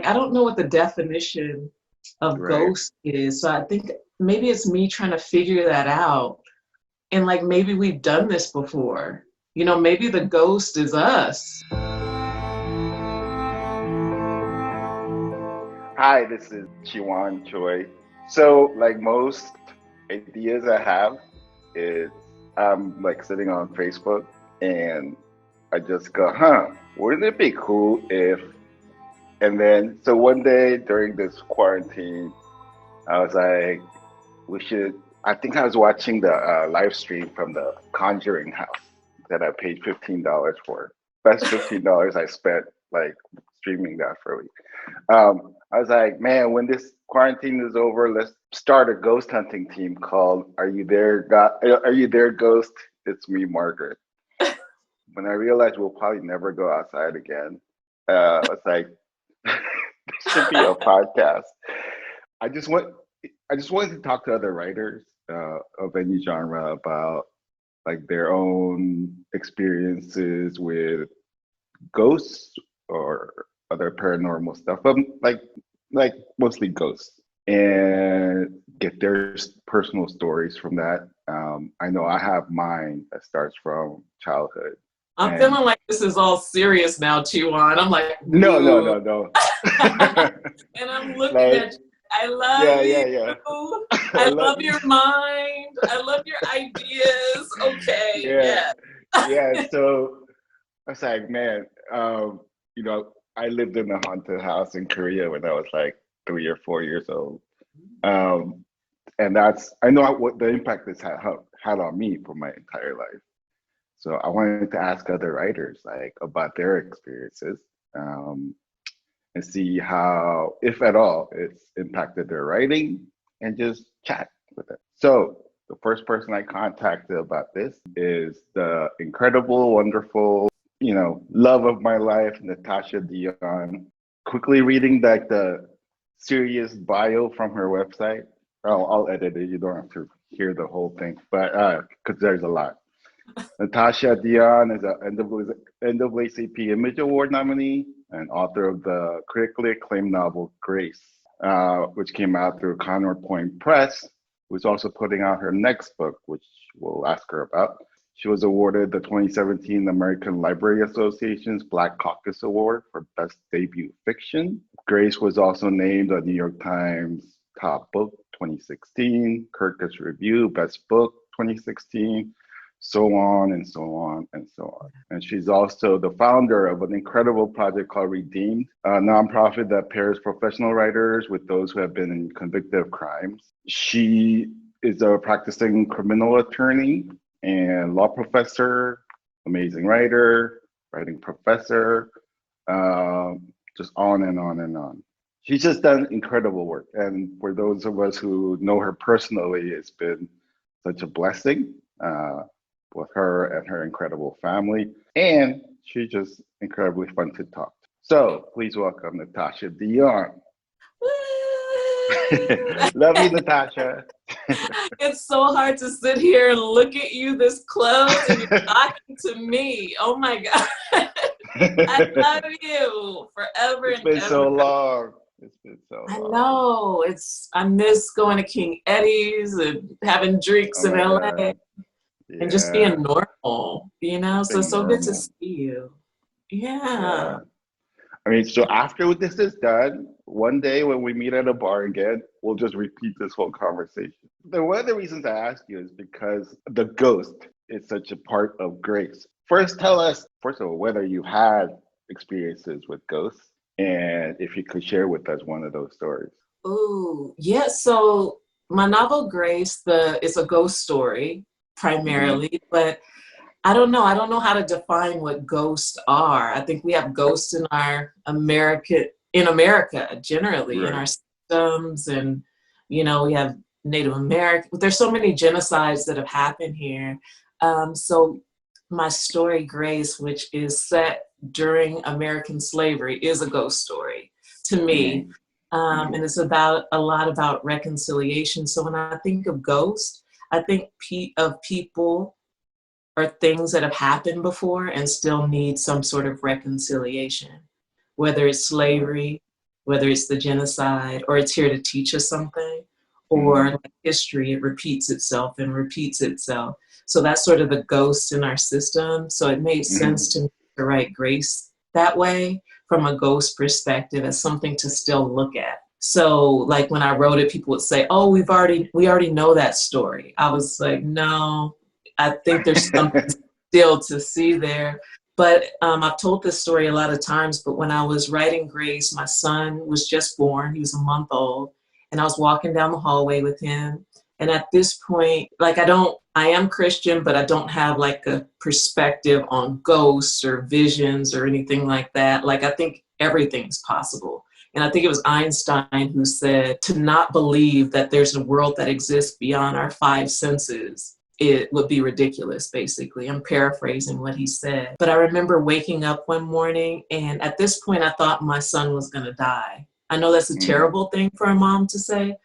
I don't know what the definition of Right. ghost is. So I think maybe it's me trying to figure that out. And like maybe we've done this before. You know, maybe the ghost is us. Hi, this is Chiwan Choi. So, like most ideas I have, it's I'm like sitting on Facebook and I just go, wouldn't it be cool if, and then, so one day during this quarantine, I was like, we should, I think I was watching the live stream from the Conjuring house that I paid $15 for. Best $15 I spent like streaming that for a week. I was like, man, when this quarantine is over, let's start a ghost hunting team called "Are You There, God? Are You There, Ghost? It's Me, Margaret." When I realized we'll probably never go outside again, it's like there should be a podcast. I just want, I just wanted to talk to other writers of any genre about like their own experiences with ghosts or other paranormal stuff, but like mostly ghosts, and get their personal stories from that. I know I have mine that starts from childhood, I'm and feeling like this is all serious now, Chiwan. I'm like, no, no, ooh. no, no. And I'm looking Like, at you. I love yeah, you. yeah, yeah. I I love love you. your mind. I love your ideas. Okay, Yeah, yeah. yeah. So I was like, man, you know, I lived in a haunted house in Korea when I was like 3 or 4 years old. Um, and that's I know what the impact this had on me for my entire life. So I wanted to ask other writers like about their experiences, um, and see how, if at all, it's impacted their writing, and just chat with it. So the first person I contacted about this is the incredible, wonderful, love of my life, Natashia Deón. Quickly reading like the serious bio from her website. I'll edit it. You don't have to hear the whole thing, but because there's a lot. Natasha Deón is an NAACP Image Award nominee and author of the critically acclaimed novel Grace, which came out through Counterpoint Press, who's also putting out her next book, which we'll ask her about. She was awarded the 2017 American Library Association's Black Caucus Award for Best Debut Fiction. Grace was also named a New York Times Top Book 2016, Kirkus Review Best Book 2016, so on and so on and so on. And she's also the founder of an incredible project called Redeemed, a nonprofit that pairs professional writers with those who have been convicted of crimes. She is a practicing criminal attorney and law professor, amazing writer, writing professor, just on and on and on. She's just done incredible work. And for those of us who know her personally, it's been such a blessing with her and her incredible family. And she's just incredibly fun to talk to. So please welcome Natashia Deón. Love you, Natasha. It's so hard to sit here and look at you this close and you're talking to me. Oh my God. I love you forever It's and been ever. so long. It's been so I long. know. I miss going to King Eddie's and having drinks Oh in my LA God. and just Yeah. being normal, Being So good to normal. see you. Yeah. Yeah. I mean, so after this is done, one day when we meet at a bar again, we'll just repeat this whole conversation. One of the reasons I asked you is because the ghost is such a part of Grace. First, tell us, first of all, whether you had experiences with ghosts, and if you could share with us one of those stories. Ooh, yeah. So my novel Grace, it's a ghost story Hmm. primarily, but I don't know. I don't know how to define what ghosts are. I think we have ghosts in America generally in Right. our systems, and we have Native American. There's so many genocides that have happened here. So my story Grace, which is set during American slavery, is a ghost story to me, Hmm. and it's about a lot about reconciliation. So when I think of ghosts, I think of people or things that have happened before and still need some sort of reconciliation, whether it's Hmm. slavery, whether it's the genocide or it's here to teach us something, or like history, it repeats itself and repeats itself. So that's sort of the ghost in our system. So it made sense to me to write Grace that way, from a ghost perspective, as something to still look at. So like when I wrote it, people would say, oh, we already know that story. I was like, no, I think there's something still to see there. But I've told this story a lot of times, but when I was writing Grace, my son was just born. He was a month old. And I was walking down the hallway with him. And at this point, like I am Christian, but I don't have like a perspective on ghosts or visions or anything like that. Like I think everything's possible. And I think it was Einstein who said to not believe that there's a world that exists beyond our five senses, it would be ridiculous, basically. I'm paraphrasing what he said. But I remember waking up one morning, and at this point, I thought my son was going to die. I know that's a terrible thing for a mom to say,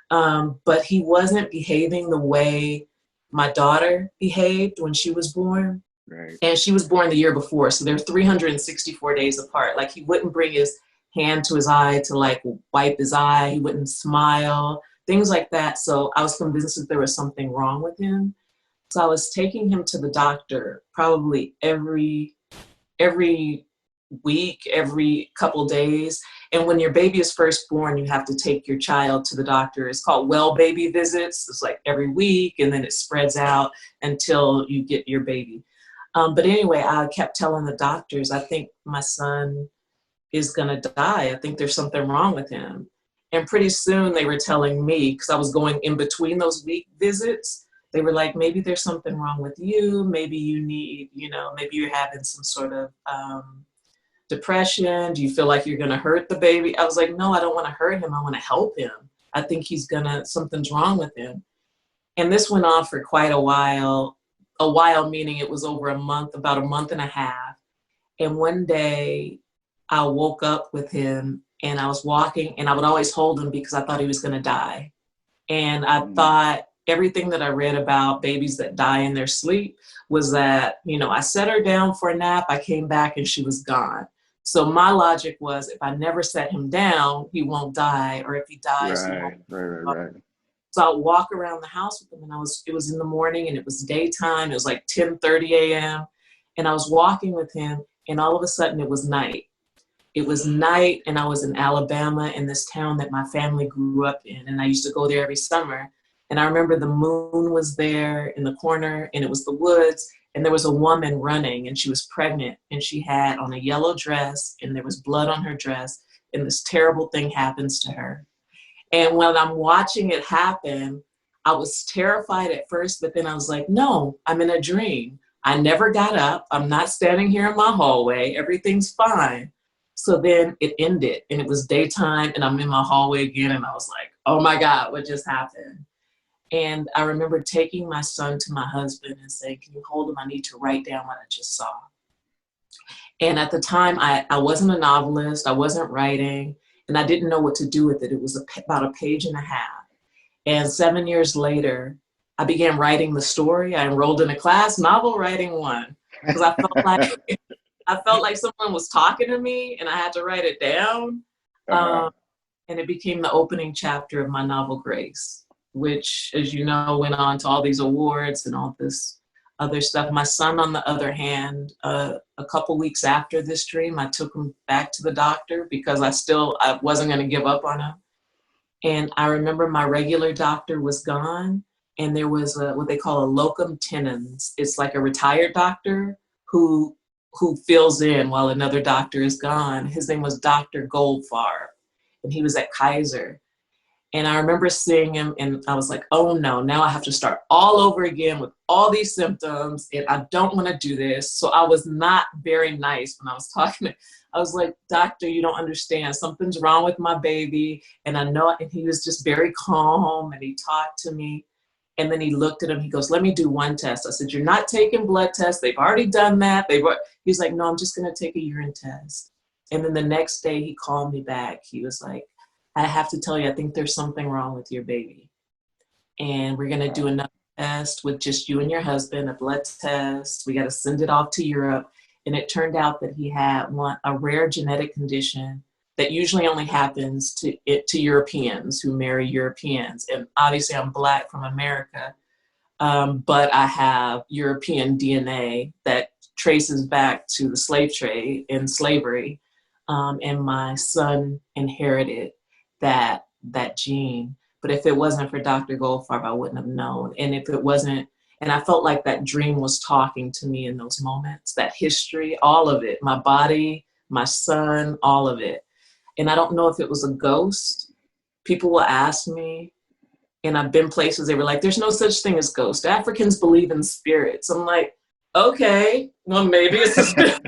but he wasn't behaving the way my daughter behaved when she was born. Right. And she was born the year before, so they're 364 days apart. Like he wouldn't bring his hand to his eye to like wipe his eye. He wouldn't smile, things like that. So I was convinced that there was something wrong with him. So I was taking him to the doctor probably every week, every couple days. And when your baby is first born, you have to take your child to the doctor. It's called well baby visits. It's like every week, and then it spreads out until you get your baby. But anyway, I kept telling the doctors, I think my son is going to die. I think there's something wrong with him. And pretty soon they were telling me, because I was going in between those week visits, they were like, maybe there's something wrong with you. Maybe you need, maybe you're having some sort of depression. Do you feel like you're going to hurt the baby? I was like, no, I don't want to hurt him. I want to help him. I think something's wrong with him. And this went on for quite a while meaning it was over a month, about a month and a half. And one day I woke up with him and I was walking, and I would always hold him because I thought he was going to die. And I thought everything that I read about babies that die in their sleep was that, I set her down for a nap, I came back and she was gone. So my logic was, if I never set him down, he won't die, or if he dies, he won't. Right. So I'll walk around the house with him, and it was in the morning, and it was daytime. It was like 10:30 a.m. And I was walking with him, and all of a sudden it was night. It was night, and I was in Alabama, in this town that my family grew up in, and I used to go there every summer. And I remember the moon was there in the corner, and it was the woods, and there was a woman running, and she was pregnant, and she had on a yellow dress, and there was blood on her dress, and this terrible thing happens to her. And when I'm watching it happen, I was terrified at first, but then I was like, no, I'm in a dream. I never got up. I'm not standing here in my hallway. Everything's fine. So then it ended, and it was daytime, and I'm in my hallway again, and I was like, oh my God, what just happened? And I remember taking my son to my husband and saying, can you hold him? I need to write down what I just saw. And at the time, I wasn't a novelist. I wasn't writing, and I didn't know what to do with it. It was about a page and a half. And 7 years later, I began writing the story. I enrolled in a class, Novel Writing 1, because I felt like someone was talking to me and I had to write it down. And it became the opening chapter of my novel, Grace, which, as you know, went on to all these awards and all this other stuff. My son, on the other hand, a couple weeks after this dream, I took him back to the doctor because I wasn't going to give up on him. And I remember my regular doctor was gone, and there was what they call a locum tenens. It's like a retired doctor who fills in while another doctor is gone. His name was Dr. Goldfarb, and he was at Kaiser. And I remember seeing him, and I was like, oh no, now I have to start all over again with all these symptoms, and I don't want to do this. So I was not very nice when I was talking to him. I was like, doctor, you don't understand. Something's wrong with my baby. And I know it. And he was just very calm, and he talked to me. And then he looked at him. He goes, let me do one test. I said, you're not taking blood tests. They've already done that. He's like, no, I'm just going to take a urine test. And then the next day he called me back. He was like, I have to tell you, I think there's something wrong with your baby. And we're going to do another test with just you and your husband, a blood test. We got to send it off to Europe. And it turned out that he had a rare genetic condition that usually only happens to Europeans who marry Europeans. And obviously I'm Black from America, but I have European DNA that traces back to the slave trade and slavery. And my son inherited that gene. But if it wasn't for Dr. Goldfarb, I wouldn't have known. And if it wasn't, and I felt like that dream was talking to me in those moments, that history, all of it, my body, my son, all of it. And I don't know if it was a ghost. People will ask me, and I've been places, they were like, there's no such thing as ghosts. Africans believe in spirits. I'm like, okay, well, maybe it's a spirit.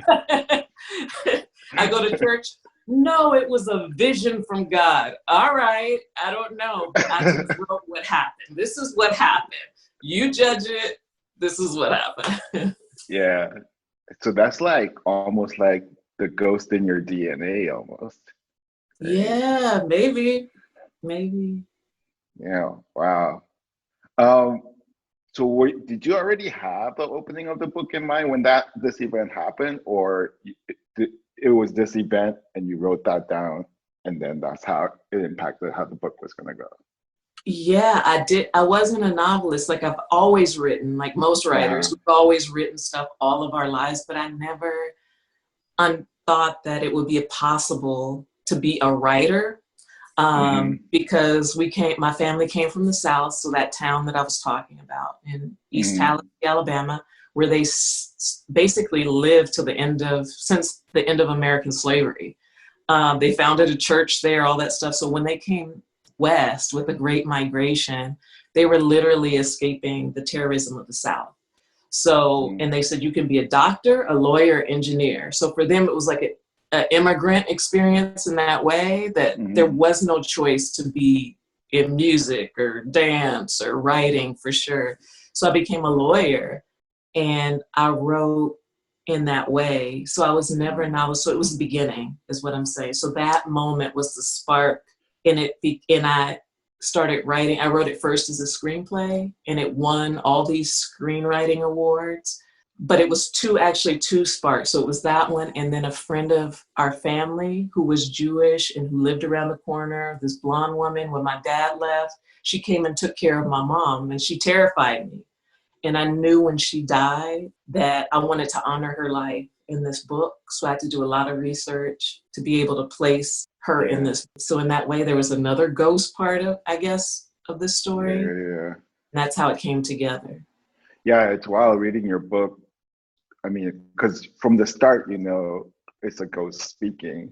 I go to church. No, it was a vision from God. All right, I don't know, but I just wrote what happened. This is what happened. You judge it. This is what happened. Yeah. So that's like almost like the ghost in your DNA almost. Yeah, maybe. Yeah. Wow. So did you already have the opening of the book in mind when this event happened, or it was this event and you wrote that down, and then that's how it impacted how the book was going to go? Yeah, I did. I wasn't a novelist. Like I've always written, like most writers, we've always written stuff all of our lives, but I never thought that it would be possible to be a writer. Because my family came from the South, so that town that I was talking about in East Tallahassee, Alabama, where they basically lived since the end of American slavery. They founded a church there, all that stuff. So when they came west with the Great Migration, they were literally escaping the terrorism of the South. So, and they said, you can be a doctor, a lawyer, engineer. So for them, it was like an immigrant experience in that way, that there was no choice to be in music or dance or writing for sure. So I became a lawyer and I wrote in that way. So I was never a novelist. So it was the beginning is what I'm saying. So that moment was the spark, and I started writing. I wrote it first as a screenplay, and it won all these screenwriting awards. But it was two sparks. So it was that one, and then a friend of our family who was Jewish and who lived around the corner, this blonde woman, when my dad left, she came and took care of my mom, and she terrified me. And I knew when she died that I wanted to honor her life in this book. So I had to do a lot of research to be able to place her in this. So in that way, there was another ghost part of this story. Yeah. And that's how it came together. Yeah, it's wild reading your book. I mean, because from the start, it's a ghost speaking,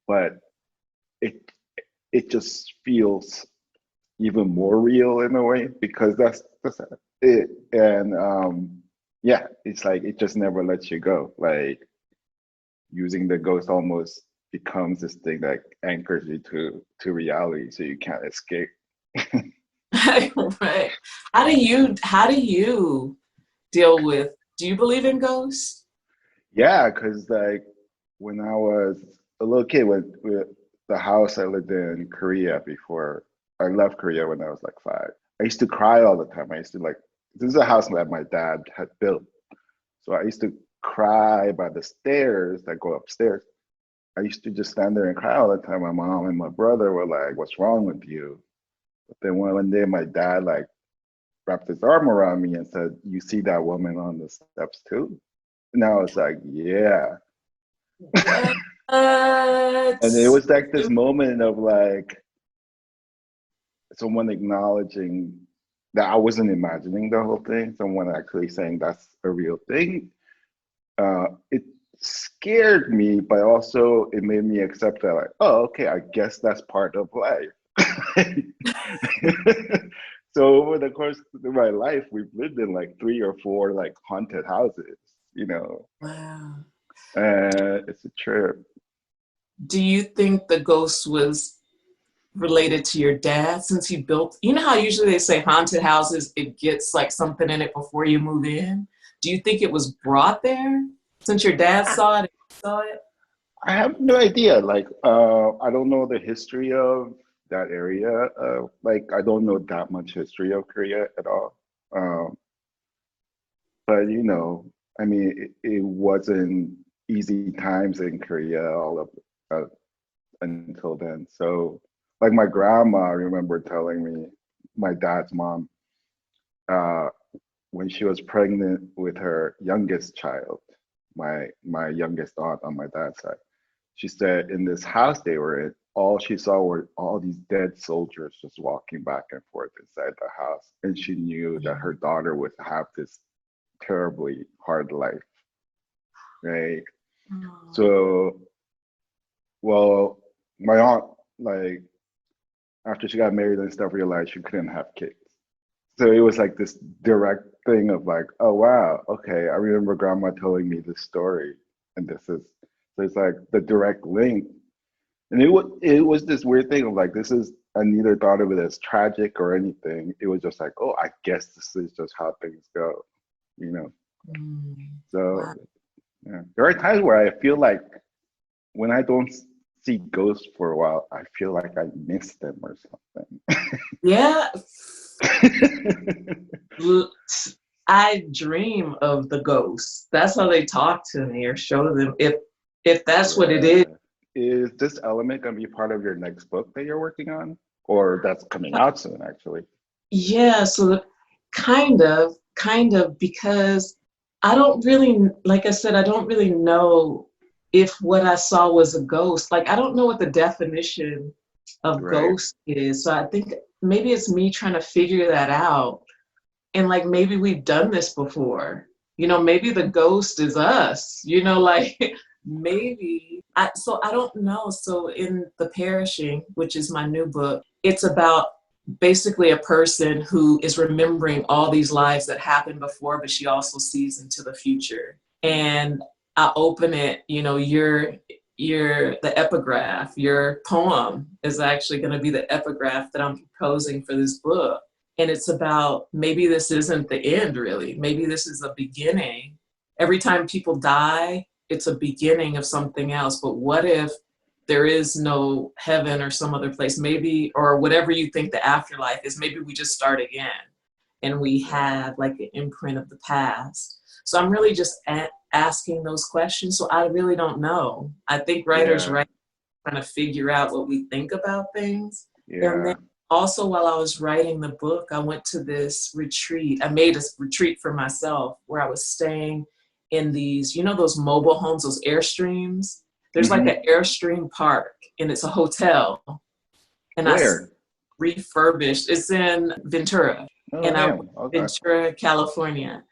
but it just feels even more real in a way, because that's it. And it's like it just never lets you go. Like using the ghost almost becomes this thing that anchors you to reality, so you can't escape. Right. How do you deal with? Do you believe in ghosts? Yeah, because like when I was a little kid, with the house I lived in Korea before I left Korea when I was like 5, I used to cry all the time. I used to this is a house that my dad had built. So I used to cry by the stairs that go upstairs. I used to just stand there and cry all the time. My mom and my brother were like, "What's wrong with you?" But then one day my dad wrapped his arm around me and said, "You see that woman on the steps too?" And I was like, "Yeah." And it was like this moment of like someone acknowledging that I wasn't imagining the whole thing, someone actually saying that's a real thing. It scared me, but also it made me accept that, like, oh, okay, I guess that's part of life. So over the course of my life, we've lived in like 3 or 4 like haunted houses, Wow. It's a trip. Do you think the ghost was related to your dad, since he built, how usually they say haunted houses, it gets like something in it before you move in? Do you think it was brought there since your dad saw it? I have no idea. Like, I don't know the history of that area. I don't know that much history of Korea at all. But I mean, it wasn't easy times in Korea. All of until then. So like my grandma, I remember telling me, my dad's mom, when she was pregnant with her youngest child, my youngest aunt on my dad's side, she said in this house they were in, all she saw were all these dead soldiers just walking back and forth inside the house. And she knew that her daughter would have this terribly hard life, right? So, well, my aunt, like, after she got married and stuff, realized she couldn't have kids. So it was like this direct thing of like, oh wow, okay, I remember grandma telling me this story, and this is, so it's like the direct link. And it was this weird thing of like, this is, I neither thought of it as tragic or anything. It was just like, oh, I guess this is just how things go, you know. So Wow. yeah, there are times where I feel like when I don't see ghosts for a while, I feel like I miss them or something. Yeah. I dream of the ghosts. That's how they talk to me or show them. If that's what it is. Is this element going to be part of your next book that you're working on? Or that's coming out soon, actually? Yeah, so kind of, because I don't really, like I said, I don't really know if what I saw was a ghost. Like, I don't know what the definition of ghost is. So I think maybe it's me trying to figure that out. And like, maybe we've done this before. You know, maybe the ghost is us, you know, like maybe. So I don't know. So in The Perishing, which is my new book, it's about basically a person who is remembering all these lives that happened before, but she also sees into the future. And I open it, you know, the epigraph, your poem is actually going to be the epigraph that I'm proposing for this book. And it's about, maybe this isn't the end, really. Maybe this is a beginning. Every time people die, it's a beginning of something else. But what if there is no heaven or some other place? Maybe, or whatever you think the afterlife is, maybe we just start again and we have like an imprint of the past. So I'm really just asking those questions. So I really don't know. I think writers write trying to figure out what we think about things. And then also, while I was writing the book, I went to this retreat. I made a retreat for myself where I was staying in these, you know, those mobile homes, those Airstreams. There's like an Airstream park, and it's a hotel. And Where? I refurbished. It's in Ventura. Ventura, California.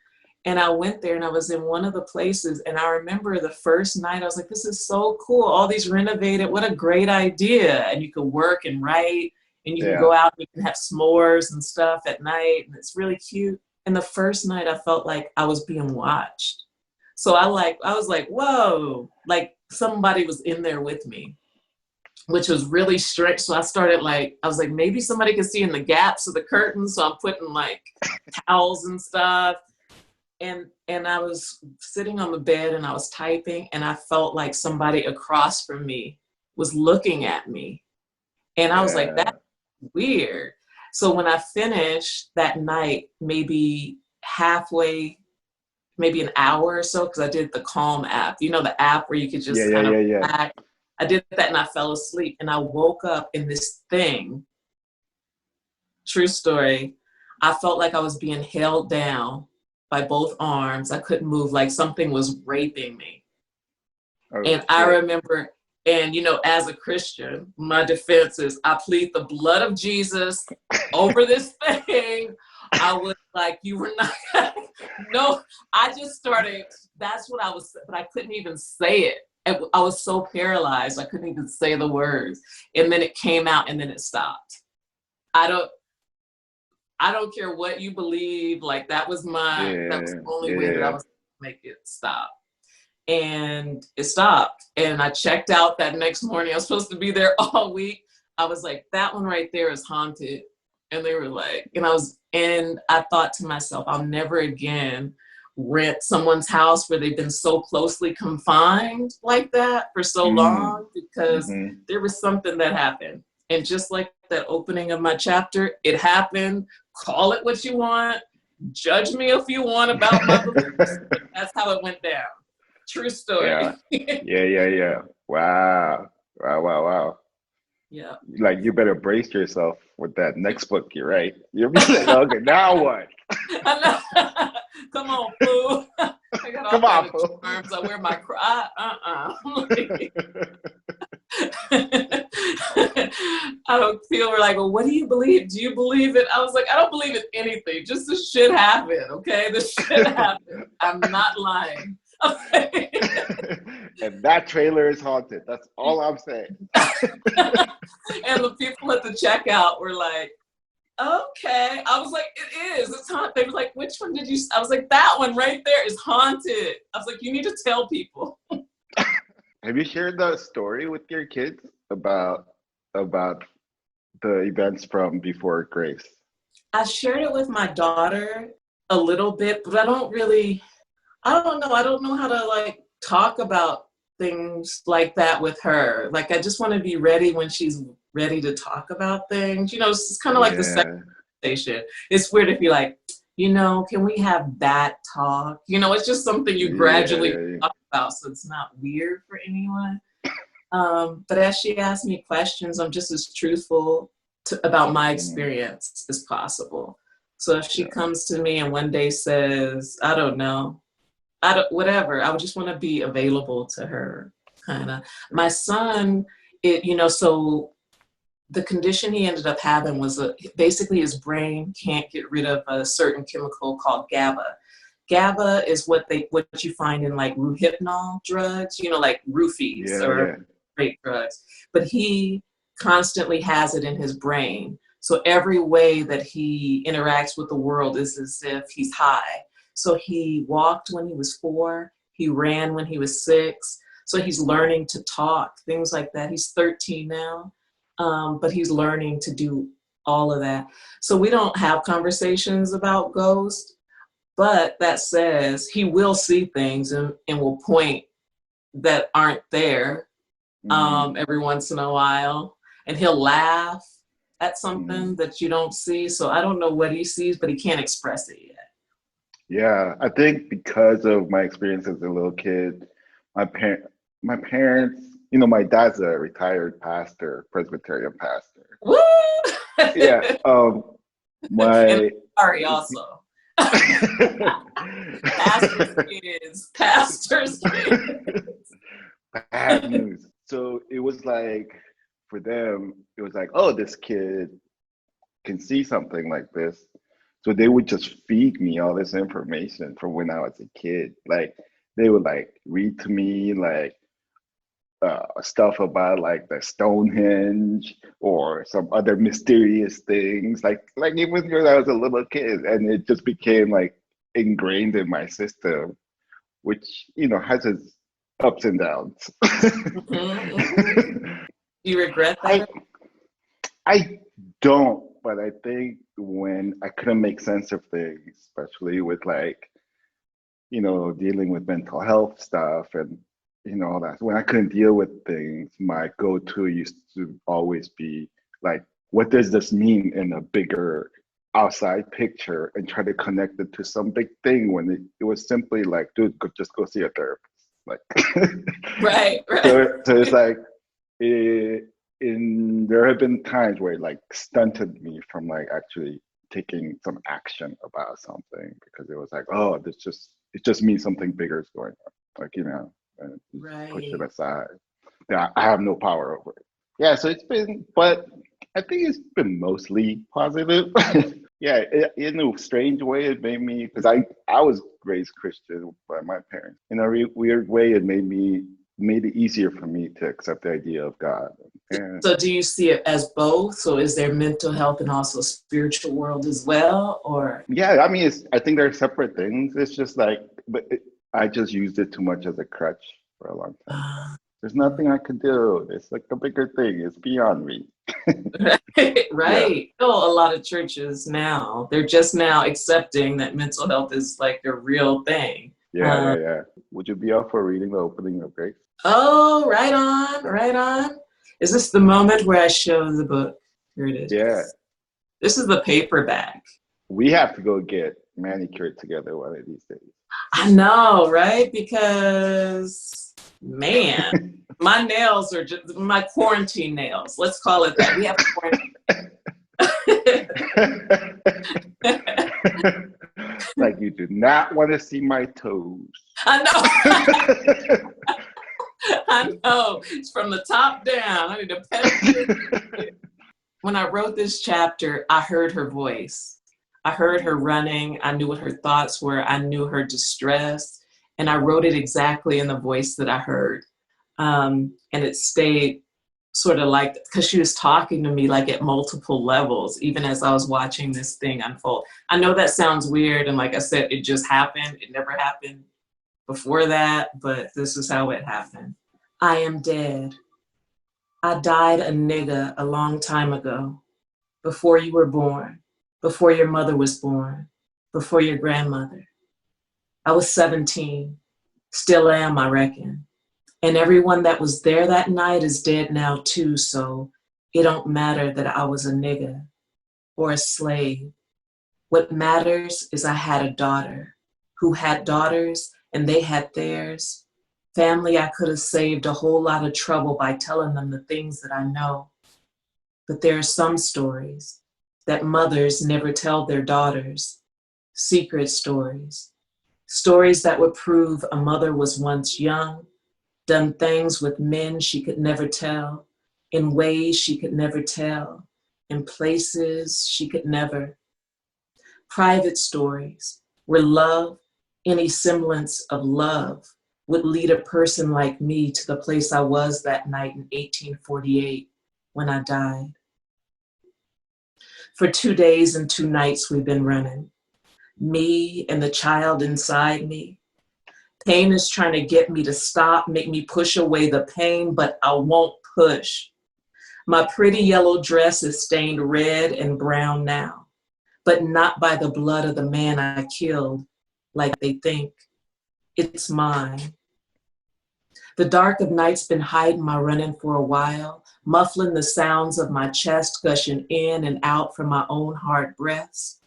And I went there and I was in one of the places. And I remember the first night, I was like, this is so cool. All these renovated, what a great idea. And you could work and write. And you can go out and you can have s'mores and stuff at night. And it's really cute. And the first night I felt like I was being watched. So I was like, whoa, like somebody was in there with me, which was really strict. So I was like, maybe somebody can see in the gaps of the curtains. So I'm putting like towels and stuff. And I was sitting on the bed and I was typing and I felt like somebody across from me was looking at me. And I was like, that's weird. So when I finished that night, maybe halfway, maybe an hour or so, because I did the Calm app, you know, the app where you could just relax. I did that and I fell asleep and I woke up in this thing. True story. I felt like I was being held down by both arms. I couldn't move, like something was raping me. And I remember, and you know, as a Christian, my defense is I plead the blood of Jesus over this thing. I was like, you were not, no, I just started, that's what I was, but I couldn't even say it. I was so paralyzed, I couldn't even say the words. And then it came out and then it stopped. I don't care what you believe, like that was the only way that I was gonna make it stop. And it stopped. And I checked out that next morning. I was supposed to be there all week. I was like, that one right there is haunted. And they were like, and I thought to myself, I'll never again rent someone's house where they've been so closely confined like that for so long, because there was something that happened. And just like that opening of my chapter, it happened. Call it what you want. Judge me if you want about my beliefs. That's how it went down. True story. Yeah. Wow. Yeah. Like, you better brace yourself with that next book you write. You'll be like, okay, now what? Come on, fool. I got all Come on, kinds fool. of charms. I wear my I don't feel like, well, what do you believe? Do you believe it? I was like, I don't believe in anything. Just this shit happen, okay? This shit happen. I'm not lying. And that trailer is haunted. That's all I'm saying. And the people at the checkout were like, okay. I was like, it is. It's haunted. They were like, which one did you? I was like, that one right there is haunted. I was like, you need to tell people. Have you shared the story with your kids about the events from before Grace? I shared it with my daughter a little bit, but I don't know. I don't know how to like talk about things like that with her. Like, I just want to be ready when she's ready to talk about things. It's kind of like the second station. It's weird if you're like, can we have that talk? It's just something you gradually talk about, so it's not weird for anyone. But as she asks me questions, I'm just as truthful about my experience as possible. So if she comes to me and one day says, I don't know, whatever, I would just want to be available to her, kind of. My son, so the condition he ended up having was basically his brain can't get rid of a certain chemical called GABA. GABA is what you find in like Rohypnol drugs, like roofies or great drugs. But he constantly has it in his brain. So every way that he interacts with the world is as if he's high. So he walked when he was 4. He ran when he was 6. So he's learning to talk, things like that. He's 13 now. But he's learning to do all of that. So we don't have conversations about ghosts, but that says he will see things and will point that aren't there every once in a while. And he'll laugh at something that you don't see. So I don't know what he sees, but he can't express it yet. Yeah, I think because of my experience as a little kid, my parents, my dad's a retired pastor, Presbyterian pastor. Woo! Yeah. And sorry, also. Pastors' kids. Bad news. So it was like, for them, it was like, oh, this kid can see something like this. So they would just feed me all this information from when I was a kid. Like, they would like read to me like stuff about like the Stonehenge or some other mysterious things. Like even when I was a little kid, and it just became like ingrained in my system, which has its ups and downs. Do you regret that? I don't, but I think when I couldn't make sense of things, especially with like, dealing with mental health stuff and, all that, when I couldn't deal with things, my go-to used to always be like, what does this mean in a bigger outside picture, and try to connect it to some big thing when it was simply like, dude, just go see a therapist. Like, right. So it's like, there have been times where it like stunted me from like actually taking some action about something, because it was like, oh, it just means something bigger is going on, like, and push it aside. Yeah, I have no power over it. Yeah, so but I think it's been mostly positive. Yeah, in a strange way, it made me, because I was raised Christian by my parents. In a weird way, it made it easier for me to accept the idea of God. And so do you see it as both? So is there mental health and also spiritual world as well, or? Yeah, I mean, I think they're separate things. It's just like, I just used it too much as a crutch for a long time. There's nothing I can do. It's like a bigger thing. It's beyond me. Right. Yeah. A lot of churches now, they're just now accepting that mental health is like a real thing. Yeah. Would you be up for reading the opening of Grace? Oh, right on. Is this the moment where I show the book? Here it is. Yeah. This is the paperback. We have to go get manicured together one of these days. I know, right? Because, man, my nails are just my quarantine nails. Let's call it that. We have quarantine. Like, you do not want to see my toes. I know. I know. It's from the top down. I need to pet. When I wrote this chapter, I heard her voice. I heard her running. I knew what her thoughts were. I knew her distress. And I wrote it exactly in the voice that I heard. And it stayed sort of like, because she was talking to me like at multiple levels, even as I was watching this thing unfold. I know that sounds weird. And like I said, it just happened. It never happened before that, but this is how it happened. I am dead. I died a nigga a long time ago, before you were born, before your mother was born, before your grandmother. I was 17, still am, I reckon. And everyone that was there that night is dead now too, so it don't matter that I was a nigga or a slave. What matters is I had a daughter who had daughters and they had theirs. Family I could have saved a whole lot of trouble by telling them the things that I know. But there are some stories that mothers never tell their daughters, secret stories. Stories that would prove a mother was once young, done things with men she could never tell, in ways she could never tell, in places she could never. Private stories where love, any semblance of love, would lead a person like me to the place I was that night in 1848 when I died. For 2 days and 2 nights we've been running, me and the child inside me. Pain is trying to get me to stop, make me push away the pain, but I won't push. My pretty yellow dress is stained red and brown now, but not by the blood of the man I killed, like they think. It's mine. The dark of night's been hiding my running for a while, muffling the sounds of my chest gushing in and out from my own hard breaths.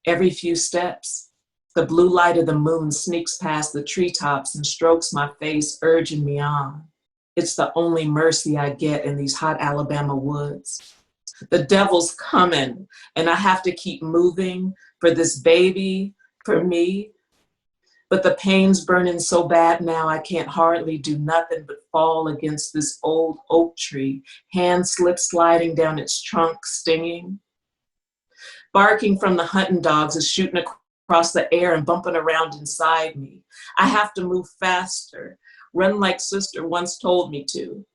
Every few steps, the blue light of the moon sneaks past the treetops and strokes my face, urging me on. It's the only mercy I get in these hot Alabama woods. The devil's coming, and I have to keep moving for this baby, for me. But the pain's burning so bad now I can't hardly do nothing but fall against this old oak tree, hand slip sliding down its trunk, stinging. Barking from the hunting dogs is shooting across the air and bumping around inside me. I have to move faster, run like sister once told me to.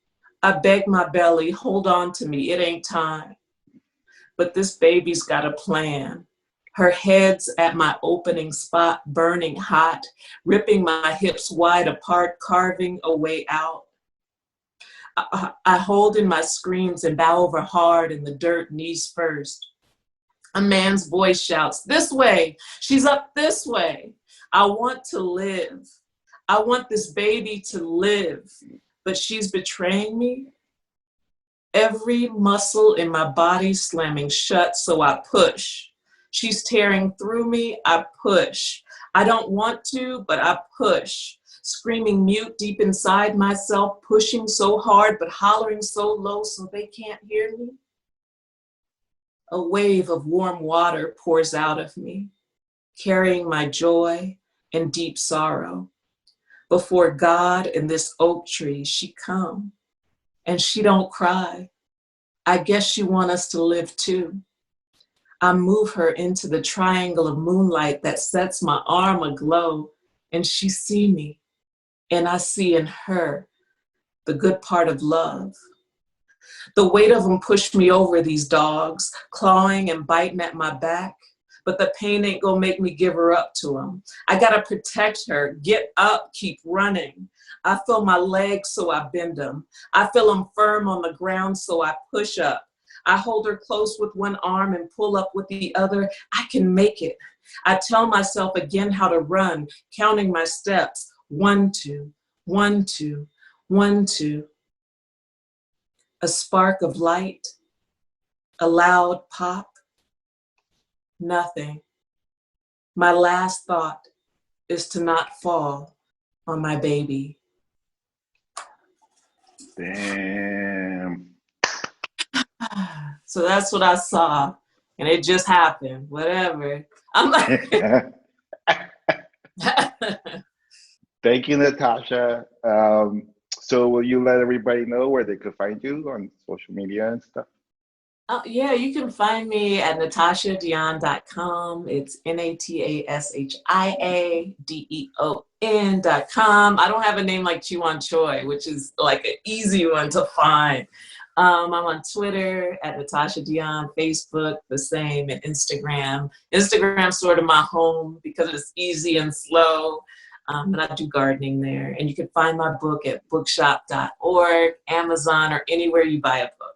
I beg my belly, hold on to me, it ain't time. But this baby's got a plan. Her head's at my opening spot, burning hot, ripping my hips wide apart, carving a way out. I hold in my screams and bow over hard in the dirt, knees first. A man's voice shouts, "This way, she's up this way." I want to live. I want this baby to live, but she's betraying me. Every muscle in my body slamming shut, so I push. She's tearing through me, I push. I don't want to, but I push. Screaming mute deep inside myself, pushing so hard, but hollering so low so they can't hear me. A wave of warm water pours out of me, carrying my joy and deep sorrow. Before God and this oak tree, she come, and she don't cry. I guess she want us to live too. I move her into the triangle of moonlight that sets my arm aglow, and she see me, and I see in her the good part of love. The weight of them pushed me over, these dogs, clawing and biting at my back, but the pain ain't gonna make me give her up to them. I gotta protect her, get up, keep running. I feel my legs, so I bend them. I feel them firm on the ground, so I push up. I hold her close with one arm and pull up with the other. I can make it. I tell myself again how to run, counting my steps. 1, 2, 1, 2, 1, 2. A spark of light, a loud pop, nothing. My last thought, is to not fall on my baby. Damn. So that's what I saw. And it just happened. Whatever. I'm like, Thank you, Natasha. So will you let everybody know where they could find you on social media and stuff? Yeah, you can find me at natashiadeon.com. It's NATASHIADEON.com. I don't have a name like Chiwan Choi, which is like an easy one to find. I'm on Twitter at Natasha Deón, Facebook the same, and Instagram. Instagram's sort of my home because it's easy and slow. And I do gardening there. And you can find my book at bookshop.org, Amazon, or anywhere you buy a book.